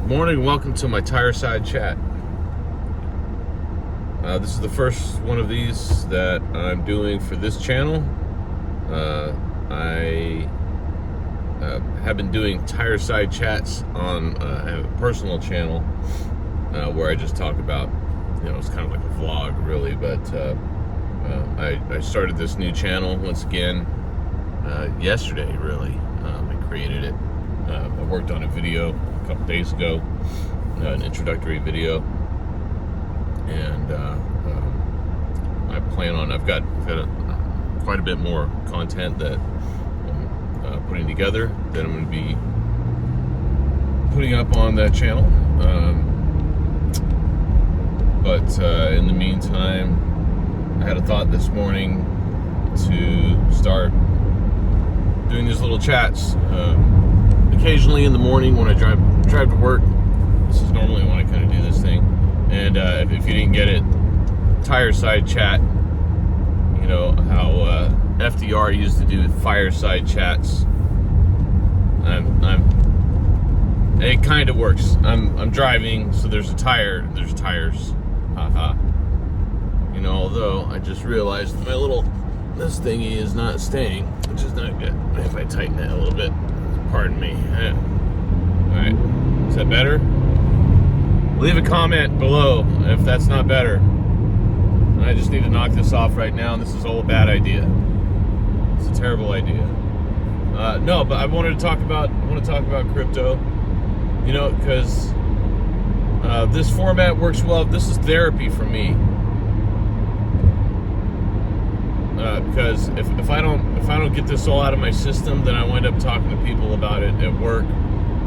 Morning, welcome to my Tireside chat. This is the first one of these that I'm doing for this channel. I have been doing Tireside chats on I have a personal channel where I just talk about, it's kind of like a vlog really, but I started this new channel once again yesterday really. I created it. I worked on a video a couple days ago, an introductory video, and I plan on, I've got quite a bit more content that I'm putting together that I'm going to be putting up on that channel, but in the meantime I had a thought this morning to start doing these little chats occasionally in the morning when I drive to work. This is normally when I kind of do this thing. And if you didn't get it, Tireside chat, how FDR used to do fireside chats. It kind of works. I'm driving, so there's there's tires. Haha. Although I just realized this thingy is not staying, which is not good. If I tighten that a little bit, pardon me. Alright, is that better? Leave a comment below if that's not better. I just need to knock this off right now, and this is all a bad idea. It's a terrible idea. No, but I want to talk about crypto, because this format works well. This is therapy for me. Because if I don't get this all out of my system, then I wind up talking to people about it at work,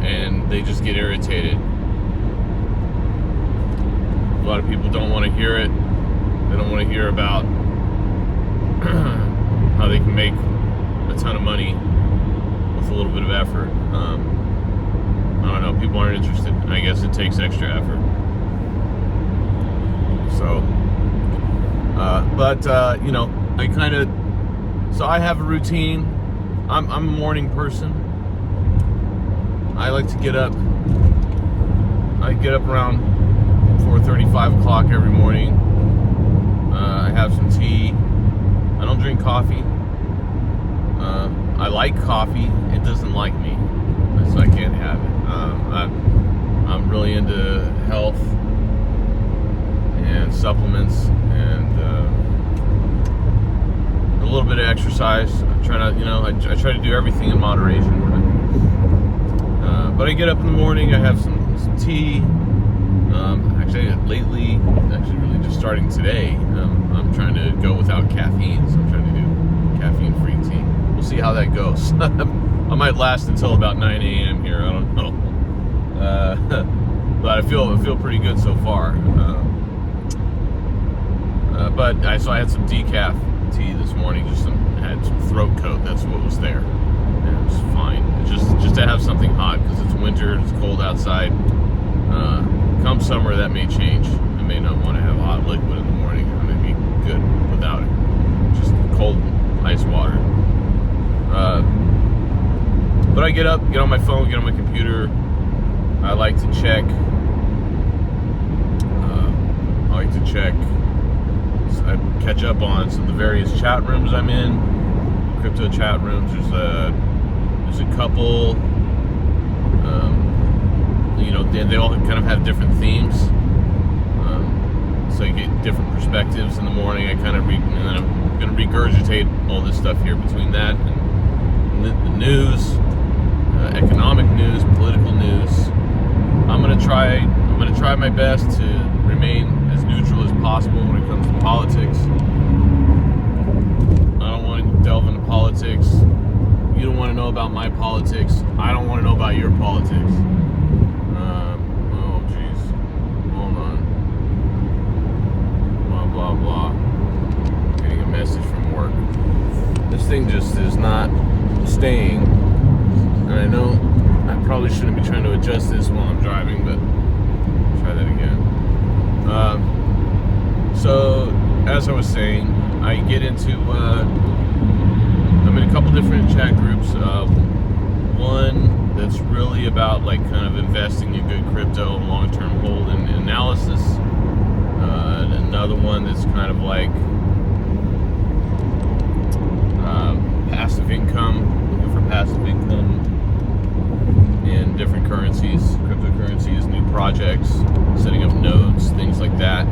and they just get irritated. A lot of people don't want to hear it. They don't want to hear about how they can make a ton of money with a little bit of effort. I don't know. People aren't interested. I guess it takes extra effort. So, I have a routine. I'm a morning person. I like to get up. I get up around 4:30, 5 o'clock every morning. I have some tea. I don't drink coffee. I like coffee. It doesn't like me, so I can't have it. I'm really into health and supplements and a little bit of exercise. I try to do everything in moderation. But I get up in the morning. I have some tea. Lately, really just starting today, I'm trying to go without caffeine. So I'm trying to do caffeine-free tea. We'll see how that goes. I might last until about 9 a.m. here. I don't know. But I feel pretty good so far. So I had some decaf tea this morning. Had some throat coat. That's what was there. And it was fine. Just to have something hot because it's winter. It's cold outside. Come summer, that may change. I may not want to have hot liquid in the morning. I may be good without it. Just cold ice water. But I get up, get on my phone, get on my computer. I like to check. I catch up on some of the various chat rooms I'm in. Crypto chat rooms. There's a couple. They all kind of have different themes, so you get different perspectives in the morning. And then I'm going to regurgitate all this stuff here between that and the news, economic news, political news. I'm going to try my best to remain as neutral as possible when it comes to politics. I don't want to delve into politics. You don't want to know about my politics. I don't want to know about your politics. Blah blah. Getting a message from work. This thing just is not staying. And I know I probably shouldn't be trying to adjust this while I'm driving, but I'll try that again. So as I was saying, I get into I'm in a couple different chat groups. One that's really about like kind of investing in good crypto, long-term hold and analysis. Another one that's kind of like passive income, looking for passive income in different currencies, cryptocurrencies, new projects, setting up nodes, things like that.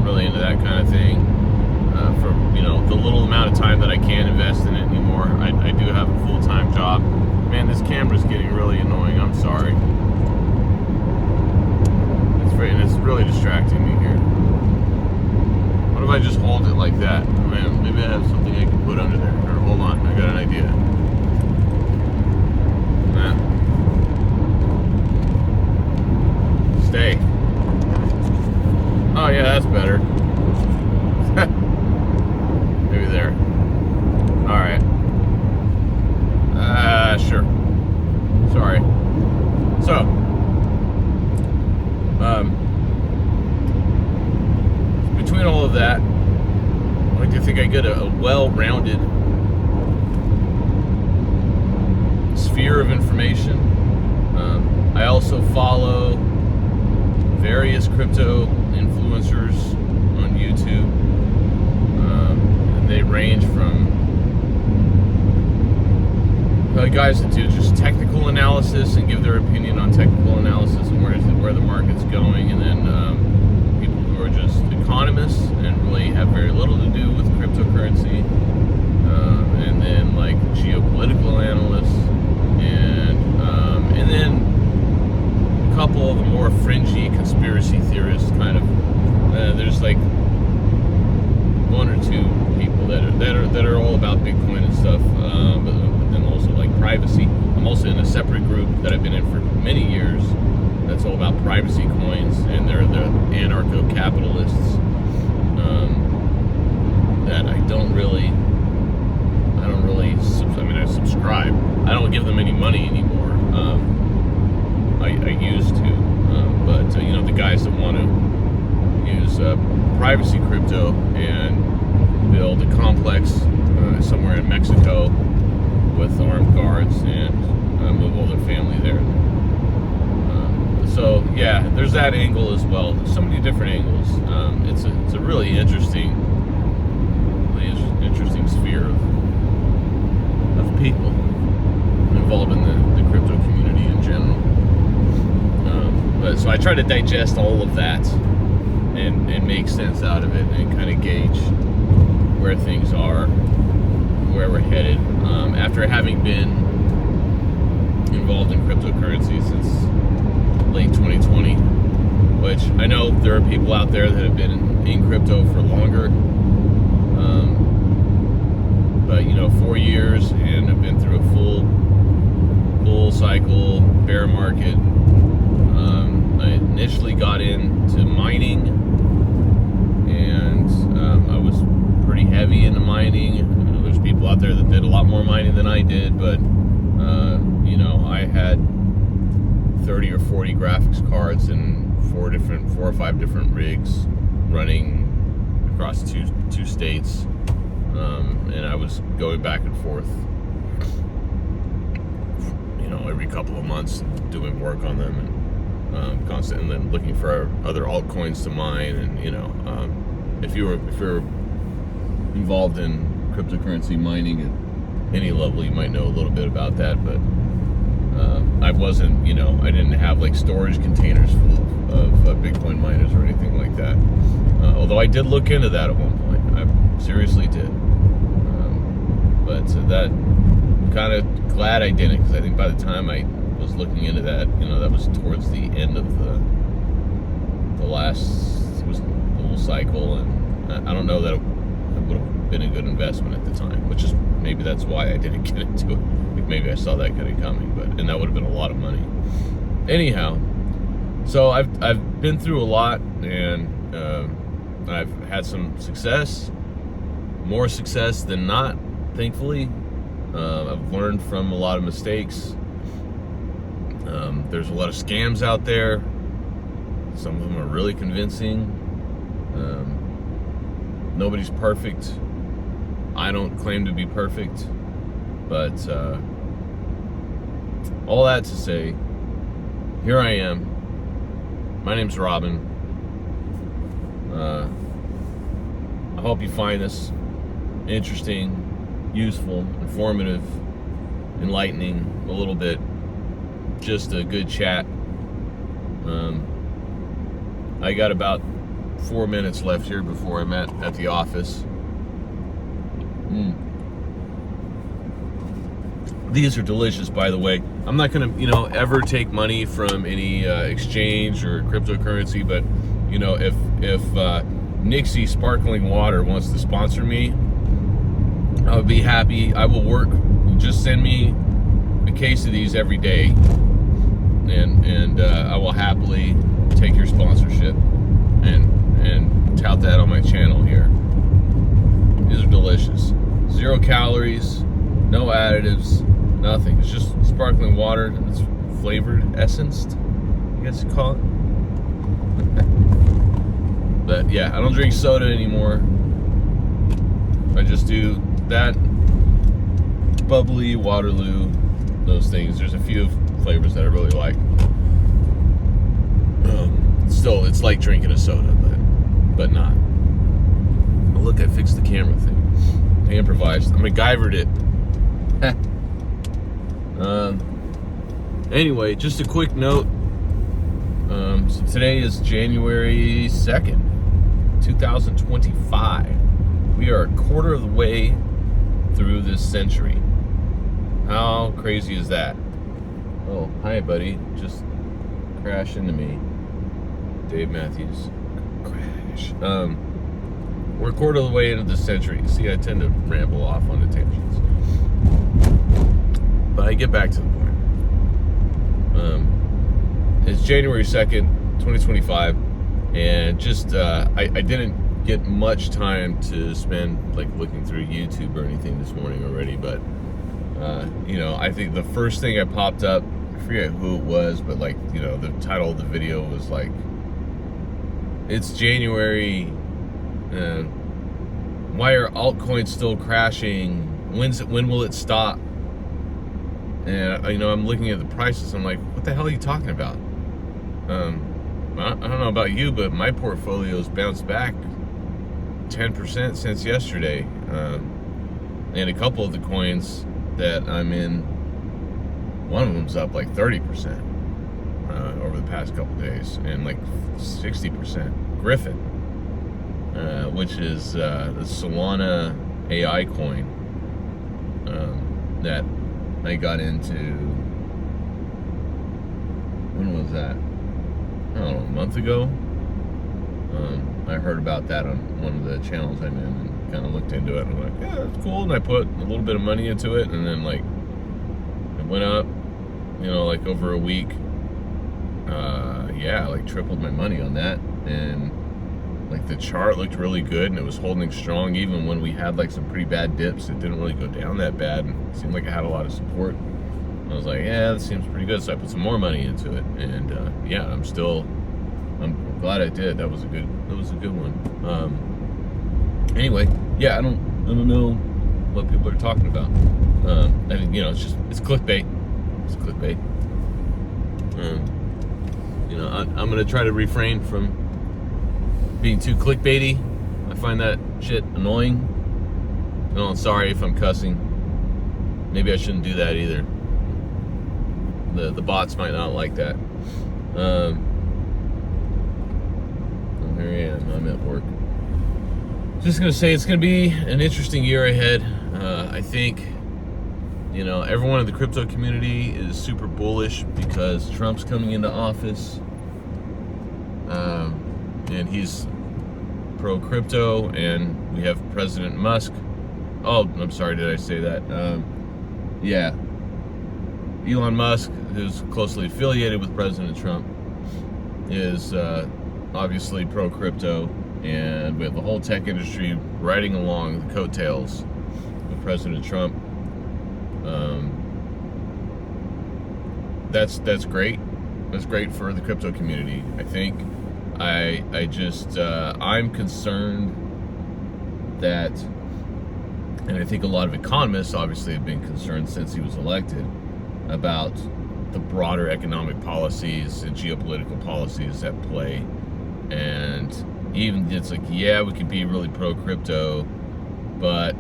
Really into that kind of thing. For the little amount of time that I can invest in it anymore, I do have a full-time job. Man, this camera's getting really annoying. I'm sorry. It's really distracting me here. What if I just hold it like that? Man, maybe I have something I can put under there. Or hold on, I got an idea. Nah. Stay. Oh yeah, that's better. Maybe there. Alright. Sure. Sorry. So, between all of that, I like to think I get a well-rounded sphere of information. I also follow various crypto influencers on YouTube. And they range from guys that do just technical analysis and give their opinion on technical analysis and where the market's going, and then people who are just economists and really have very little to do with cryptocurrency, and then like geopolitical analysts, and then a couple of the more fringy conspiracy theorists kind of. There's like one or two people that are all about Bitcoin and stuff, but then also like privacy. I'm also in a separate group that I've been in for many years that's all about privacy coins, and they're the anarcho-capitalists that I mean, I subscribe. I don't give them any money anymore. I used to, but the guys that want to use privacy crypto and build a complex somewhere in Mexico with armed guards and move all their family there. So yeah, there's that angle as well. There's so many different angles. It's a really interesting sphere of people involved in the crypto community in general. But so I try to digest all of that and make sense out of it and kind of gauge where things are, where we're headed. After having been involved in cryptocurrency since late 2020, which I know there are people out there that have been in crypto for longer, but 4 years, and I've been through a full bull cycle, bear market. I initially got into mining, and I was pretty heavy into mining. There's people out there that did a lot more mining than I did, but I had 30 or 40 graphics cards and 4 or 5 different rigs running across two states, and I was going back and forth every couple of months doing work on them, and constantly looking for other altcoins to mine. And if you're involved in cryptocurrency mining at any level, you might know a little bit about that. But I wasn't, I didn't have like storage containers full of Bitcoin miners or anything like that. Although I did look into that at one point. I seriously did. But that, kind of glad I didn't, because I think by the time I was looking into that, that was towards the end of the last bull cycle, and I don't know that it would have been a good investment at the time, which is maybe that's why I didn't get into it. Maybe I saw that kind of coming, and that would have been a lot of money. Anyhow, so I've been through a lot, and I've had some success, more success than not, thankfully. I've learned from a lot of mistakes. There's a lot of scams out there. Some of them are really convincing. Nobody's perfect. I don't claim to be perfect, but all that to say, here I am. My name's Robin. I hope you find this interesting, useful, informative, enlightening, a little bit, just a good chat. I got about 4 minutes left here before I'm at the office. These are delicious, by the way. I'm not gonna, ever take money from any exchange or cryptocurrency, but if Nixie Sparkling Water wants to sponsor me, I would be happy. I will work. Just send me a case of these every day, and I will happily take your sponsorship and tout that on my channel here. These are delicious. 0 calories, no additives, nothing. It's just sparkling water. It's flavored, essenced, I guess you call it. But yeah, I don't drink soda anymore. I just do that, bubbly, Waterloo, those things. There's a few flavors that I really like. Still, it's like drinking a soda, but not. Oh, look, I fixed the camera thing. I improvised. I MacGyvered it. Anyway, just a quick note. So today is January 2nd, 2025. We are a quarter of the way through this century. How crazy is that? Oh, hi, buddy. Just crash into me. Dave Matthews. Crash. We're a quarter of the way into this century. See, I tend to ramble off on the tangents. But I get back to the point. It's January 2nd, 2025, and just, I didn't get much time to spend, looking through YouTube or anything this morning already, but, I think the first thing I popped up, I forget who it was, but, the title of the video was, it's January, why are altcoins still crashing? When will it stop? And I'm looking at the prices. I'm like, what the hell are you talking about? I don't know about you, but my portfolio's bounced back 10% since yesterday. And a couple of the coins that I'm in, one of them's up 30% over the past couple days, and 60%. Griffin, which is the Solana AI coin that I got into, when was that? I don't know, a month ago. I heard about that on one of the channels I'm in and kind of looked into it. And I'm like, yeah, that's cool. And I put a little bit of money into it, and then it went up, over a week. Tripled my money on that, and the chart looked really good, and it was holding strong even when we had some pretty bad dips. It didn't really go down that bad, and it seemed like it had a lot of support. I was like, yeah, that seems pretty good. So I put some more money into it, and I'm glad I did. That was a good one. Anyway, yeah, I don't know what people are talking about. It's clickbait. It's clickbait. I'm gonna try to refrain from being too clickbaity. I find that shit annoying. I'm sorry if I'm cussing. Maybe I shouldn't do that either. The bots might not like that. Here I am. I'm at work. Just gonna say it's gonna be an interesting year ahead. I think everyone in the crypto community is super bullish because Trump's coming into office, and he's pro-crypto, and we have President Musk. Oh, I'm sorry, did I say that? Yeah. Elon Musk, who's closely affiliated with President Trump, is obviously pro-crypto, and we have the whole tech industry riding along the coattails of President Trump. That's great. That's great for the crypto community, I think. I'm concerned that, and I think a lot of economists obviously have been concerned since he was elected, about the broader economic policies and geopolitical policies at play. And even it's like, yeah, we could be really pro crypto, but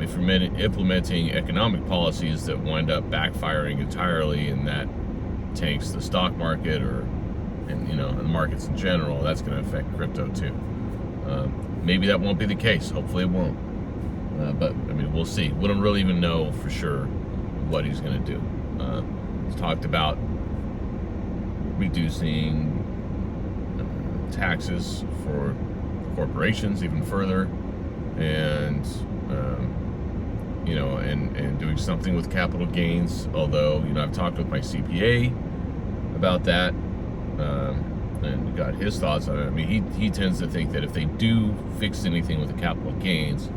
if you're implementing economic policies that wind up backfiring entirely, and that tanks the stock market and the markets in general, that's going to affect crypto too. Maybe that won't be the case. Hopefully it won't. But I mean, we'll see. We don't really even know for sure what he's going to do. He's talked about reducing taxes for corporations even further, and and doing something with capital gains. Although I've talked with my CPA about that, and got his thoughts on it. I mean, he tends to think that if they do fix anything with the capital gains,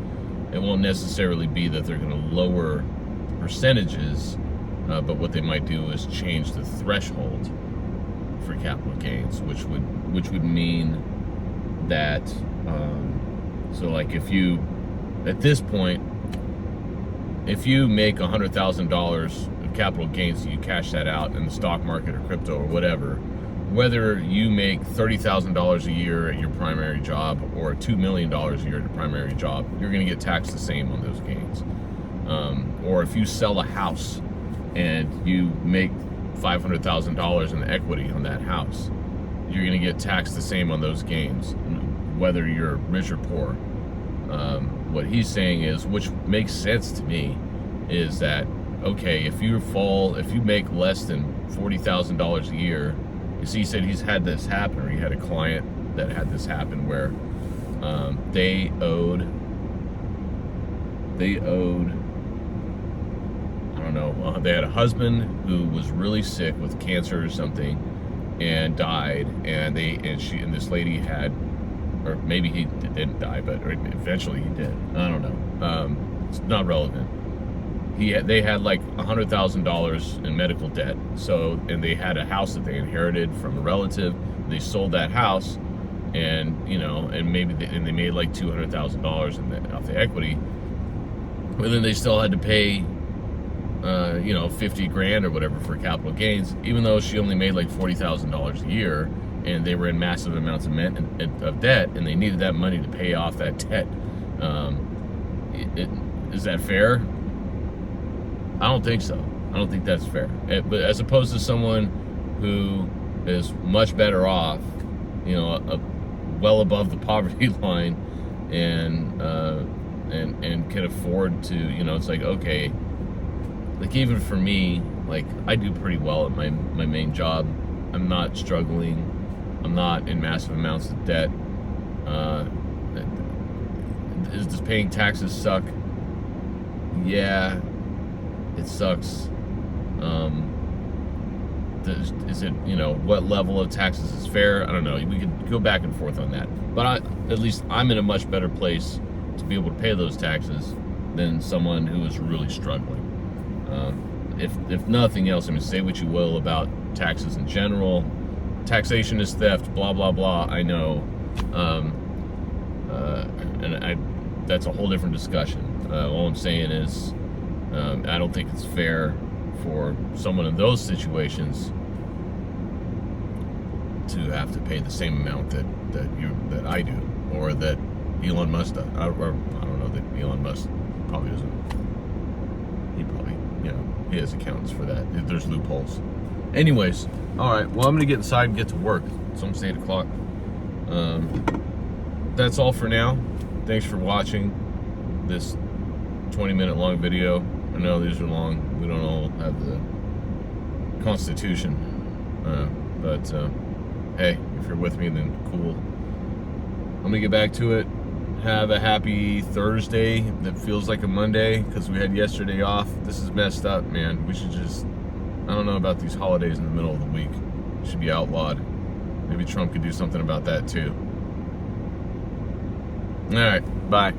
it won't necessarily be that they're going to lower percentages, but what they might do is change the threshold for capital gains, which would mean that so like if you, at this point, if you make $100,000 of capital gains, you cash that out in the stock market or crypto or whatever, whether you make $30,000 a year at your primary job or $2 million a year at your primary job, you're going to get taxed the same on those gains. Or if you sell a house and you make $500,000 in equity on that house, you're going to get taxed the same on those gains, whether you're rich or poor. What he's saying is, which makes sense to me, is that, okay, if you make less than $40,000 a year, you see, he said he's had this happen, or he had a client that had this happen where they owed, I don't know, they had a husband who was really sick with cancer or something and died, and this lady had, or maybe he didn't die, but eventually he did. I don't know. It's not relevant. They had like $100,000 in medical debt. So, and they had a house that they inherited from a relative. They sold that house, and and maybe they made like $200,000 off the equity. But then they still had to pay, 50 grand or whatever for capital gains, even though she only made like $40,000 a year. And they were in massive amounts of debt, and they needed that money to pay off that debt. Is that fair? I don't think so. I don't think that's fair. But as opposed to someone who is much better off, well above the poverty line, and can afford to, it's like, okay, like even for me, like I do pretty well at my main job. I'm not struggling. I'm not in massive amounts of debt. Does paying taxes suck? Yeah, it sucks. Is it, what level of taxes is fair? I don't know. We could go back and forth on that. But at least I'm in a much better place to be able to pay those taxes than someone who is really struggling. If nothing else, I mean, say what you will about taxes in general. Taxation is theft, blah, blah, blah, I know. That's a whole different discussion. All I'm saying is, I don't think it's fair for someone in those situations to have to pay the same amount that I do, or that Elon Musk does. I don't know that Elon Musk probably doesn't. He probably, he has accountants for that. There's loopholes. Anyways, all right. Well, I'm gonna get inside and get to work. It's almost 8 o'clock. That's all for now. Thanks for watching this 20-minute long video. I know these are long. We don't all have the constitution, but hey, if you're with me, then cool. I'm gonna get back to it. Have a happy Thursday that feels like a Monday, because we had yesterday off. This is messed up, man. We should just, I don't know about these holidays in the middle of the week. It should be outlawed. Maybe Trump could do something about that too. All right, bye.